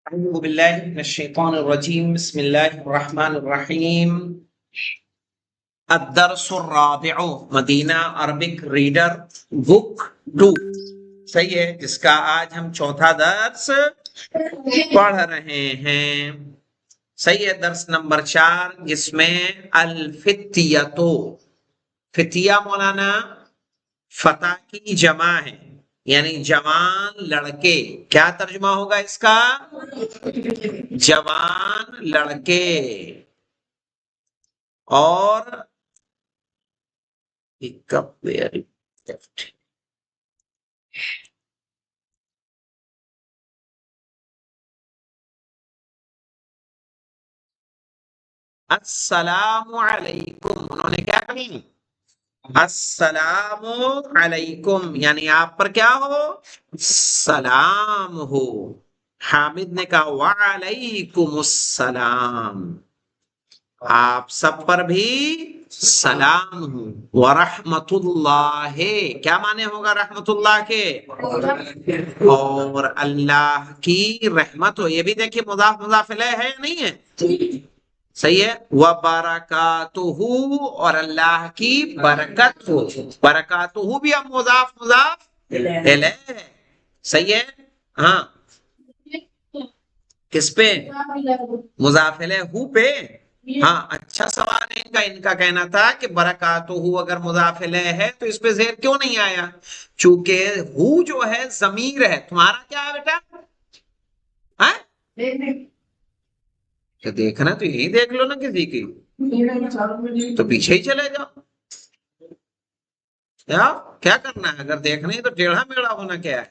أعوذ بالله من الشيطان الرجيم بسم الله الرحمن الرحيم الدرس الرابع مدینہ عربک ریڈر بک 2 صحیح ہے، جس کا آج ہم چوتھا درس پڑھ رہے ہیں۔ صحیح ہے، درس نمبر 4 جس میں الفتیتو، فتیہ مولانا فتح کی جمع ہے، یعنی جوان لڑکے۔ کیا ترجمہ ہوگا اس کا؟ جوان لڑکے۔ اور السلام علیکم، انہوں نے کیا کہی؟ السلام علیکم، یعنی آپ پر کیا ہو؟ سلام ہو۔ حامد نے کہا وعلیکم السلام، آپ سب پر بھی سلام ہو۔ ورحمت اللہ، کیا معنی ہوگا رحمت اللہ کے؟ اور اللہ کی رحمت ہو۔ یہ بھی دیکھیے مضاف مضاف الیہ ہے یا نہیں ہے؟ صحیح ہے۔ وبرکاتہ، اور اللہ کی برکت ہو۔ برکاتہ بھی اب مضاف مضاف الیہ ہے، صحیح ہے۔ ہاں، کس پہ؟ مضاف الیہ ہو پہ۔ ہاں، اچھا سوال ہے ان کا کہنا تھا کہ برکاتہ اگر مضاف الیہ ہے تو اس پہ زیر کیوں نہیں آیا؟ چونکہ ہو جو ہے ضمیر ہے۔ تمہارا کیا ہے بیٹا؟ کہ دیکھنا تو یہی دیکھ لو نا کسی کی، تو پیچھے ہی چلے جاؤ۔ کیا کرنا ہے؟ اگر دیکھنا ہے تو ٹیڑھا میڑھا ہونا کیا ہے؟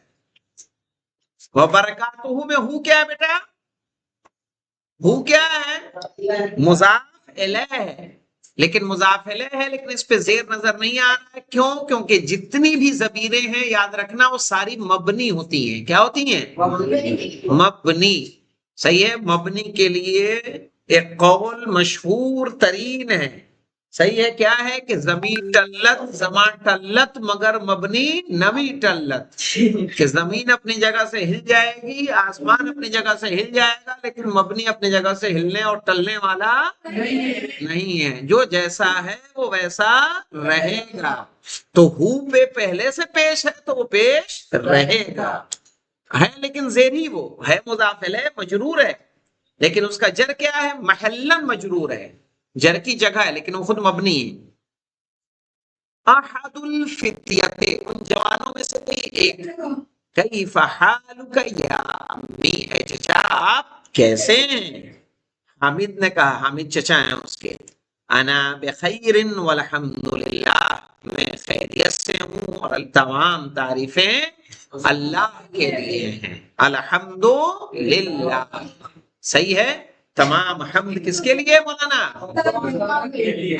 وہ برکاتہ میں ہو کیا ہے بیٹا؟ ہو کیا ہے؟ مضاف الیہ ہے، لیکن مضاف الیہ ہے لیکن اس پہ زیر نظر نہیں آ رہا ہے۔ کیوں؟ کیونکہ جتنی بھی ضمیریں ہیں یاد رکھنا وہ ساری مبنی ہوتی ہیں۔ کیا ہوتی ہیں؟ مبنی۔ صحیح ہے، مبنی کے لیے ایک قول مشہور ترین ہے، صحیح ہے، کیا ہے کہ زمین ٹلت زمان ٹلت مگر مبنی نمی ٹلت، کہ زمین اپنی جگہ سے ہل جائے گی، آسمان اپنی جگہ سے ہل جائے گا، لیکن مبنی اپنی جگہ سے ہلنے اور ٹلنے والا نہیں ہے۔ جو جیسا ہے وہ ویسا رہے گا۔ تو ہو پہ پہلے سے پیش ہے تو وہ پیش رہے گا، ہے لیکن زیری وہ ہے مضاف الیہ مجرور ہے، لیکن اس کا جر کیا ہے؟ محلن مجرور ہے، جر کی جگہ ہے لیکن وہ خود مبنی ہے۔ احد الفتیت، ان جوانوں میں سے کوئی ایک۔ کیف حالک یا امی، اے چچا آپ کیسے ہیں؟ حامد نے کہا، حامد چچا ہیں اس کے، انا بخیر والحمد للہ، میں خیریت سے ہوں اور تمام تعریفیں اللہ کے لیے ہیں۔ الحمد للہ، صحیح ہے، تمام حمد کس کے لیے مولانا؟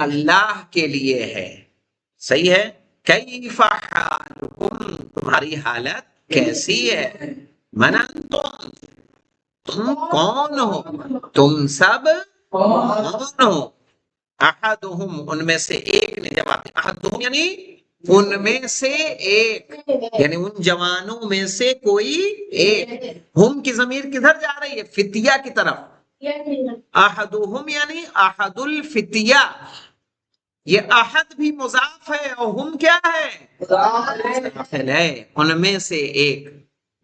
اللہ کے لیے ہے، صحیح ہے۔ کیف حالکم، تمہاری حالت کیسی ہے؟ من انتم، تم کون ہو؟ تم سب کون ہو؟ احدہم، ان میں سے ایک نے جواب دیا۔ احدہم یعنی ان میں سے ایک، یعنی ان جوانوں میں سے کوئی ایک۔ ہم کی ضمیر کدھر جا رہی ہے؟ فتیہ کی طرف۔ احدہم یعنی احد الفتیہ، یہ احد بھی مضاف ہے اور ہم کیا ہے؟ ان میں سے ایک۔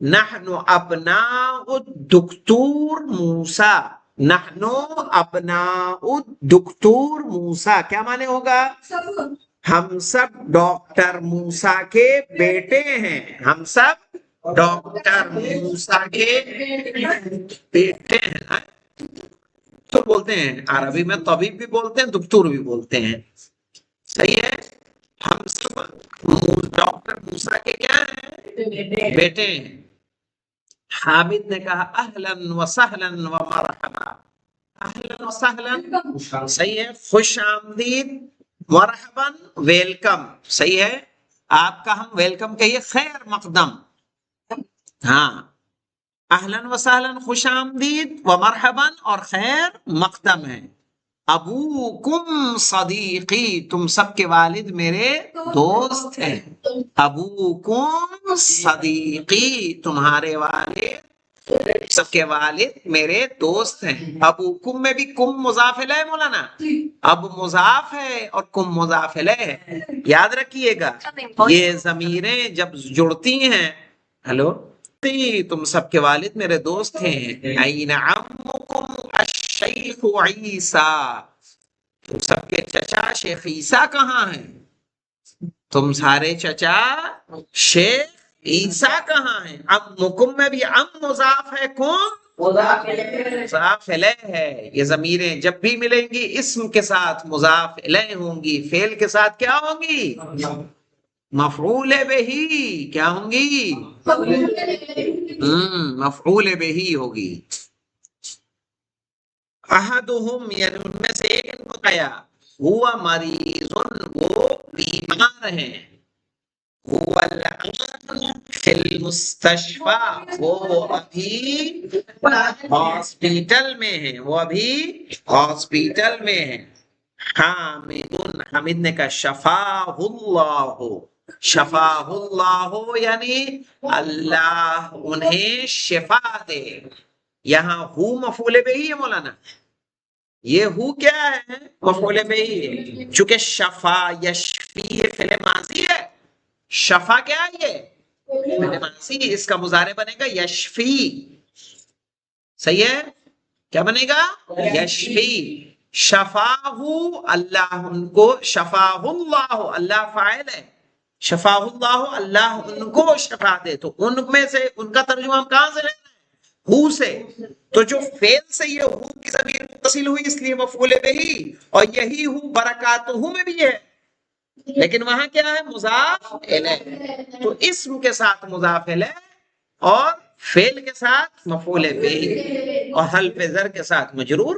نحن ابناء الدکتور موسیٰ، نحن ابناء الدکتور موسیٰ، کیا معنی ہوگا؟ ہم سب ڈاکٹر موسیٰ کے بیٹے ہیں، ہم سب ڈاکٹر موسیٰ کے بیٹے ہیں۔ تو بولتے ہیں عربی میں طبیب بھی بولتے ہیں، دکتور بھی بولتے ہیں، صحیح ہے۔ ہم سب ڈاکٹر موسیٰ کے کیا ہیں؟ بیٹے ہیں۔ حامد نے کہا اہلا وسہلا ومرحبا، اہلا وسہلا صحیح ہے، خوش آمدید، مرحبا ویلکم، صحیح ہے، آپ کا ہم ویلکم کہیے خیر مقدم۔ ہاں، اہلا وسہلا خوش آمدید، ومرحبا اور خیر مقدم ہے۔ ابوکم صدیقی، تم سب کے والد میرے دوست ہیں۔ ابوکم صدیقی، تمہارے والد سب کے والد میرے دوست ہیں. ابوکم میں بھی کم مضاف الیہ مولانا, اب مضاف ہے اور کم مضاف الیہ ہے. یاد رکھیے گا یہ ضمیریں جب جڑتی ہیں, ہلو, تم سب کے والد میرے دوست ہیں. این عمکم الشیخ عیسیٰ, تم سب کے چچا شیخ عیسیٰ کہاں ہیں؟ تم سارے چچا شیخ عیسیٰ کہاں ہیں؟ عمکم میں بھی ام مضاف ہے, کون مضاف الیہ ہے. یہ ضمیریں جب بھی ملیں گی اسم کے ساتھ مضاف الیہ ہوں گی, فعل کے ساتھ کیا ہوں گی؟ مفعول بہی. کیا ہوں گی؟ مفعول بہی ہوگی. احدہم یعنی ان میں سے ایک نے بتایا, ہوا مریض, وہ بیمار ہیں. هو الآن فی المستشفى, وہ ابھی ہاسپیٹل میں ہیں, وہ ابھی ہاسپیٹل میں ہیں. حامد, حامد نے کہا شفاہ اللہ, شفاہ اللہ یعنی اللہ انہیں شفا دے. یہاں ہو مفعول بہ ہے مولانا, یہ ہو کیا ہے؟ مفعول بہ. چونکہ شفا یشفی فعل ماضی ہے, شفا کیا ہے یہ فعل ماضی, اس کا مضارع بنے گا یشفی. صحیح ہے, کیا بنے گا؟ یشفی. شفاہ اللہ, ان کو شفاہ اللہ, اللہ فاعل ہے, شفاہ اللہ اللہ ان کو شفا دے. تو ان میں سے ان کا ترجمہ ہم کہاں سے لینا ہے؟ ہو سے. تو جو فعل سے یہ ہو کی ضمیر متصل ہوئی اس لیے مفعول بہی, اور یہی ہو برکاتہ میں بھی ہے, لیکن وہاں کیا ہے؟ مضاف الیہ. تو اسم کے ساتھ مضاف الیہ اور فعل کے ساتھ مفعول بہ اور حلف زر کے ساتھ مجرور.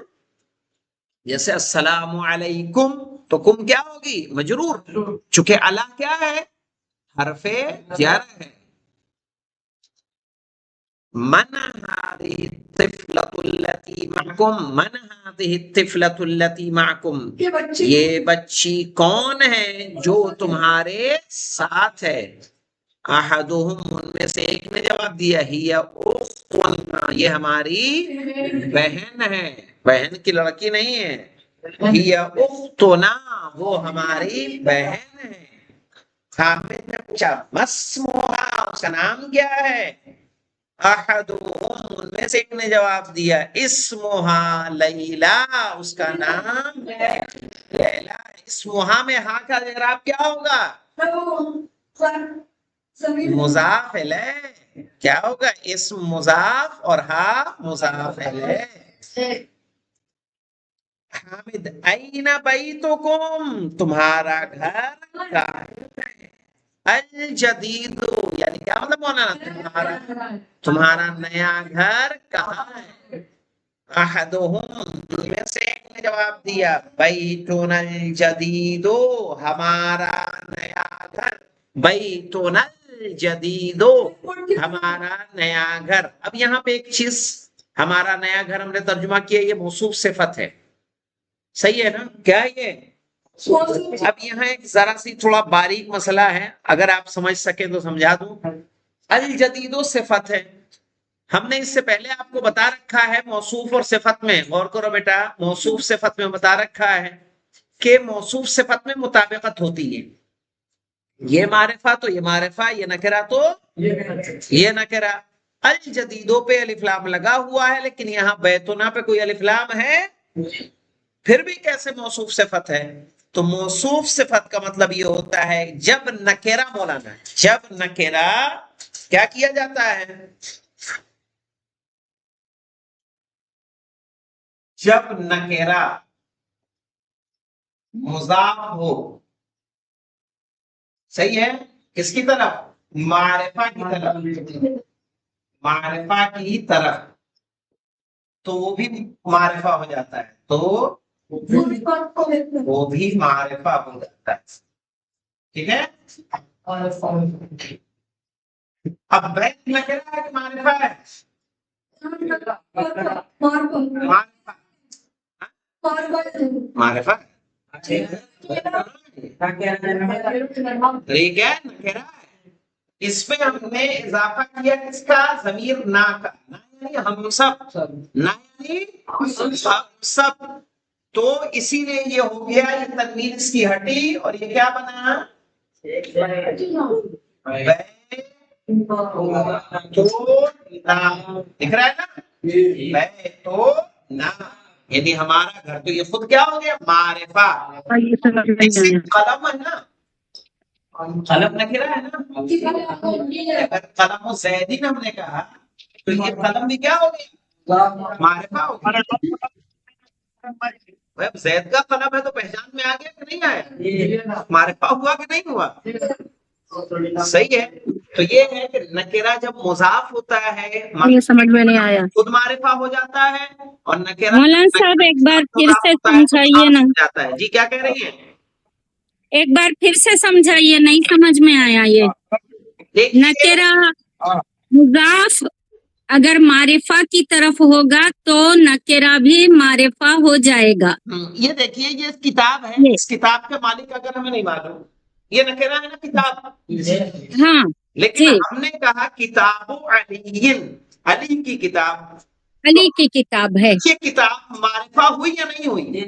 جیسے السلام علیکم, تو کم کیا ہوگی؟ مجرور, چونکہ علی کیا ہے؟ حرف جر ہے. من هذه الطفلة التي معكم, من هذه الطفلة التي معكم, یہ بچی کون ہے جو تمہارے ساتھ ہے؟ احدہم, ان میں سے ایک نے جواب دیا, ہی اختنا, یہ ہماری بہن ہے. بہن کی لڑکی نہیں ہے, ہی اختنا, وہ ہماری بہن ہے. حامد نے پوچھا مسموہا, اس کا نام کیا ہے؟ احدہم, ان میں سے ایک نے جواب دیا اسمہا لیلا, اس کا نام لیلا. اسمہا میں ہاں کا اعراب کیا ہوگا؟ مضاف الیہ. کیا ہوگا؟ اسم مضاف اور ہا مضاف الیہ. حامد این بیتکم, تمہارا گھر کہاں ہے؟ الجدید یعنی کیا مطلب مولانا؟ تمہارا نیا گھر کہاں ہے؟ احدہم, ان میں سے ایک نے جواب دیا بیتنا الجدید, ہمارا نیا گھر. بیتنا الجدید, ہمارا نیا گھر. اب یہاں پہ ایک چیز, ہمارا نیا گھر ہم نے ترجمہ کیا, یہ موصوف صفت ہے. صحیح ہے نا؟ کیا یہ؟ اب یہاں ایک ذرا سی تھوڑا باریک مسئلہ ہے, اگر آپ سمجھ سکیں تو سمجھا دوں. الجدید صفت ہے, ہم نے اس سے پہلے آپ کو بتا رکھا ہے موصوف اور صفت میں, غور کرو بیٹا, موصوف صفت میں بتا رکھا ہے کہ موصوف صفت میں مطابقت ہوتی ہے. یہ معرفہ تو یہ معرفہ, یہ نکرہ تو یہ نکرہ. الجدیدوں پہ الف لام لگا ہوا ہے, لیکن یہاں بیتنا پہ کوئی الف لام ہے, پھر بھی کیسے موصوف صفت ہے؟ تو موصوف صفت کا مطلب یہ ہوتا ہے جب نکرہ مولانا, جب نکرہ کیا کیا جاتا ہے؟ جب نکرہ مضاف ہو, صحیح ہے, کس کی طرف؟ معرفہ کی طرف, معرفہ کی طرف, تو وہ بھی معرفہ ہو جاتا ہے, تو وہ بھی معرفہ ہو جاتا ہے. ٹھیک ہے. اب بیت نکرہ ہے کہ معرفہ ہے؟ معرفہ. ٹھیک ہے, نکرہ ہے. اس پہ ہم نے اضافہ کیا کس کا؟ ضمیر نا کا. یعنی ہم سب، نا یعنی ہم سب، تو اسی لیے یہ ہو گیا، یہ تنوین اس کی ہٹی اور یہ کیا بنا؟ دکھ رہا ہے نا؟ تو نا یعنی ہمارا گھر، تو یہ خود کیا ہو گیا؟ معرفہ. قلم ہے نا، قلم نکرہ ہے نا، اگر قلم و زیدین ہم نے کہا تو یہ قلم بھی کیا ہو گیا؟ معرفہ ہو گیا. زید کا قلم ہے تو پہچان میں آ گیا کہ نہیں آیا؟ معرفہ ہوا کہ نہیں ہوا؟ صحیح ہے. تو یہ ہے کہ نکرہ جب مضاف ہوتا ہے یہ سمجھ میں نہیں آیا. خود معرفہ ہو جاتا ہے، اور نکرہ مولانا صاحب ایک بار پھر سے سمجھائیے نا. جاتا ہے. جی کیا کہہ رہی ہیں؟ ایک بار پھر سے سمجھائیے، نہیں سمجھ میں آیا. یہ نکرہ مضاف اگر معرفہ کی طرف ہوگا تو نکرہ بھی معرفہ ہو جائے گا. یہ دیکھیے، یہ کتاب ہے، اس کتاب کے مالک اگر ہمیں نہیں معلوم، یہ نکرہ ہے نا کتاب. ہاں لیکن ہم نے کہا کتاب علی، علی کی کتاب، علی کی کتاب ہے. یہ کتاب معرفہ ہوئی یا نہیں ہوئی؟ جی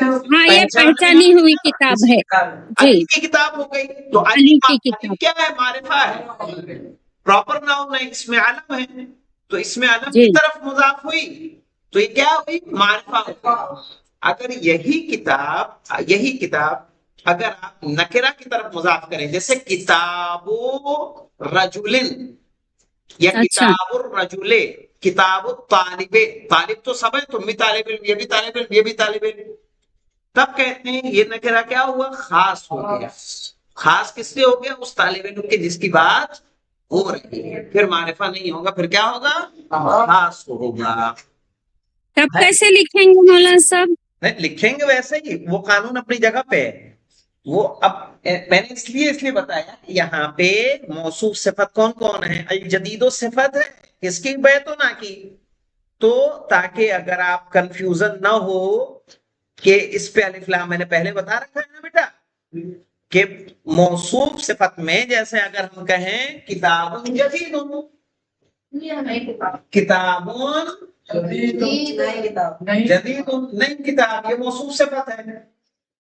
ہاں، یہ پہچانی ہوئی کتاب ہے. علی کی کتاب ہو گئی. تو علی کی کتاب کیا ہے؟ معرفہ ہے، پراپر ناؤن ہے، اس میں علم ہے، تو اس میں علم جی کی طرف مضاف ہوئی تو یہ کیا ہوئی؟ معرفہ ہوئی. اگر یہی کتاب اگر آپ نکرہ کی طرف مضاف کریں، جیسے کتاب رجل یا اچھا کتاب الرجل، کتاب الطالب، طالب تو سب ہے، تم بھی طالب علم، یہ بھی طالب علم، یہ بھی طالب علم، تب کہتے ہیں یہ نکرہ کیا ہوا؟ خاص ہو گیا. خاص کس سے ہو گیا؟ اس طالب علم کے جس کی بات ہو رہی ہے. پھر معرفہ نہیں ہوگا، پھر کیا ہوگا؟ خاص ہوگا. تب کیسے لکھیں گے مولانا صاحب؟ نہیں لکھیں گے ویسے ہی، وہ قانون اپنی جگہ پہ ہے. وہ اب میں نے اس لیے بتایا کہ یہاں پہ موصوف صفت کون کون ہے؟ الجدید و صفت ہے، کس کی؟ بیت و نا کی. تو تاکہ اگر آپ کنفیوژن نہ ہو کہ اس پہ الف لام، میں نے پہلے بتا رکھا ہے نا بیٹا کہ موصوف صفت میں جیسے اگر ہم کہیں کتاب جدید، کتاب جدید نئی کتاب، یہ موصوف صفت ہے.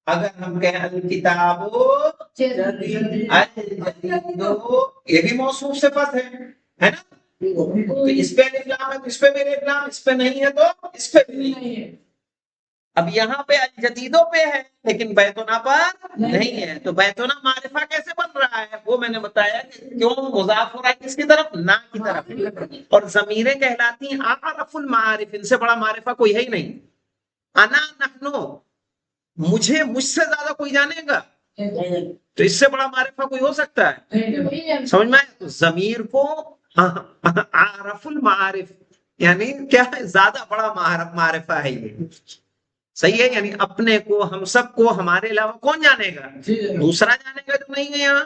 اگر ہم کہیں الکتاب الجدید، یہ بھی موصوف صفت ہے نا. تو اس پہ الف لام ہے تو اس پہ میرے الف لام، اس پہ نہیں ہے تو اس پہ بھی نہیں ہے. اب یہاں پہ الجدیدوں پہ ہے لیکن بیتونا پر نہیں ہے. تو بیتونا معرفہ کیسے بن رہا ہے؟ وہ میں نے بتایا کہ کیوں مضاف ہو رہا ہے کس کی طرف؟ نا کی طرف. اور ضمیریں کہلاتی ہیں اعرف المعارف، ان سے بڑا معرفہ کوئی ہے ہی نہیں. انا نحنو، مجھ سے زیادہ کوئی جانے گا تو اس سے بڑا معرفہ کوئی ہو سکتا ہے؟ سمجھ میں آیا؟ تو ضمیر کو اعرف المعارف یعنی کیا ہے؟ زیادہ بڑا معرفہ ہے یہ. صحیح ہے، یعنی اپنے کو، ہم سب کو ہمارے علاوہ کون جانے گا؟ دوسرا جانے گا جو نہیں ہے یہاں.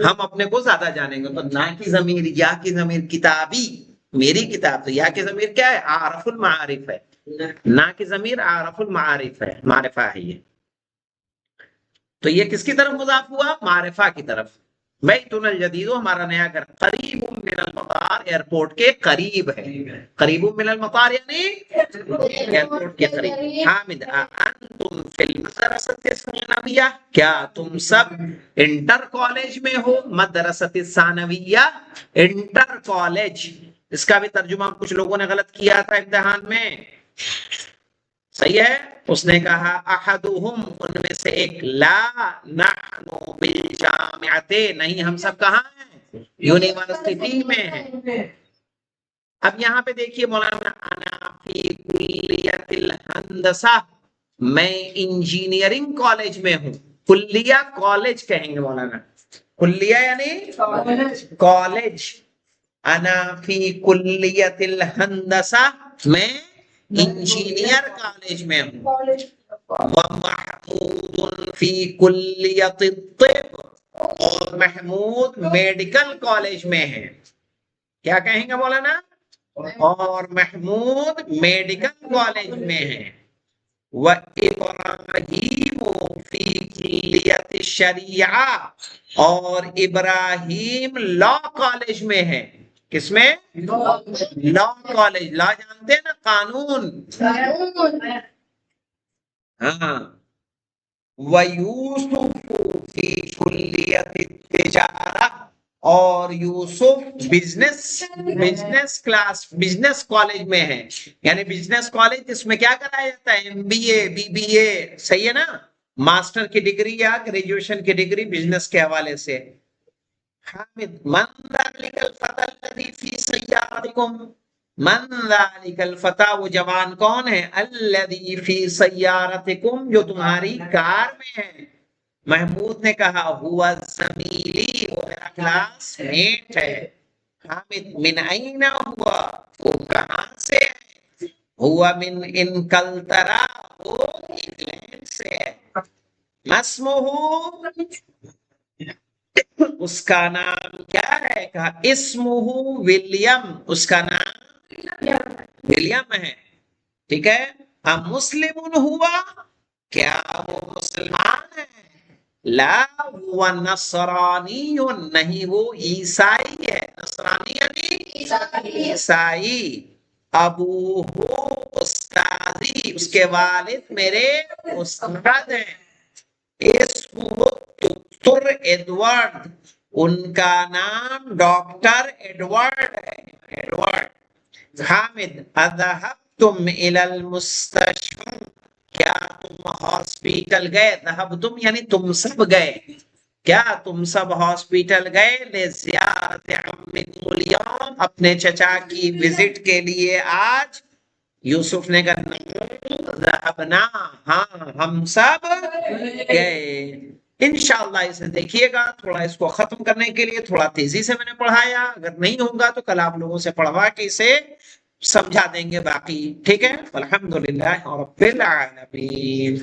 ہم اپنے کو زیادہ جانیں گے. تو نا کی ضمیر، یا کی ضمیر، کتابی میری کتاب، تو یا کی ضمیر کیا ہے؟ اعرف المعارف ہے. نا کی ضمیر اعرف المعارف ہے، معرفہ ہے یہ. تو یہ کس کی طرف مضاف ہوا؟ معرفہ کی طرف. بیتنا الجدید، ہمارا نیا گھر، قریب من المطار، ایئرپورٹ کے قریب ہے. قریب من المطار یعنی ایئرپورٹ کے قریب. حامد انتم فی المدرسۃ الثانویہ، کیا تم سب انٹر کالج میں ہو؟ مدرسۃ الثانویہ انٹر کالج. اس کا بھی ترجمہ کچھ لوگوں نے غلط کیا تھا امتحان میں. صحیح ہے، اس نے کہا احدہم، ان میں سے ایک، لا نحن بالجامعۃ، نہیں ہم سب کہاں ہیں؟ یونیورسٹی میں ہیں. اب یہاں پہ دیکھیے مولانا، انا فی کلیۃ الہندسہ، میں انجینئرنگ کالج میں ہوں. کلیہ کالج کہیں گے مولانا، کلیہ یعنی کالج. انا فی کلیۃ الہندسہ، میں انجینئر کالج میں ہوں. ومحمود فی کلیۃ الطب، اور محمود میڈیکل کالج میں ہے. کیا کہیں گے مولانا؟ اور محمود میڈیکل کالج میں ہے. وابراہیم فی کلیۃ الشریعہ، اور ابراہیم لا کالج میں ہے. کس میں؟ Law college. لا جانتے ہیں نا، قانون. ہاں. وَيُوسُفُ فِي كُلِّيَّةِ التِّجَارَةِ، اور یوسف بزنس کالج میں ہے. یعنی بزنس کالج اس میں کیا کرایا جاتا ہے؟ MBA BBA. صحیح ہے نا؟ ماسٹر کی ڈگری یا گریجویشن کی ڈگری بزنس کے حوالے سے. حامد من ذلك الفتى الذي في سيارتكم، من ذلك الفتى، وہ جوان کون ہے؟ الذي في سيارتكم، جو تمہاری کار میں ہے. محمود نے کہا ہوا زمیلی، وہ میرا کلاس میٹ ہے. حامد من این ہوا، وہ کہاں سے ہے؟ ہوا من انکلترا، وہ انگلینڈ سے ہے. مسمہ، اس کا نام کیا ہے؟ کہا اسمہ ولیم، اس کا نام ولیم ہے. ٹھیک ہے. اب مسلم ہوا، کیا وہ مسلمان ہے؟ لا وہ نصرانی، نہیں وہ عیسائی ہے. نصرانی یعنی عیسائی. ابو استاذی، اس کے والد میرے استاد ہیں. اسمہ ڈاکٹر ایڈورڈ، ان کا نام ڈاکٹر ایڈورڈ ہے. ایڈورڈ. حامد اذهبتم الى المستشفى، کیا تم ہاسپیٹل گئے؟ ذهبتم یعنی تم سب گئے. کیا تم سب ہاسپیٹل گئے؟ لزیارت عمکم اليوم، اپنے چچا کی وزٹ کے لیے آج. یوسف نے کہا ذهبنا، ہاں ہم سب گئے. انشاءاللہ اسے دیکھیے گا. تھوڑا اس کو ختم کرنے کے لیے تھوڑا تیزی سے میں نے پڑھایا. اگر نہیں ہوگا تو کل آپ لوگوں سے پڑھوا کے اسے سمجھا دیں گے باقی. ٹھیک ہے. الحمدللہ رب العالمین.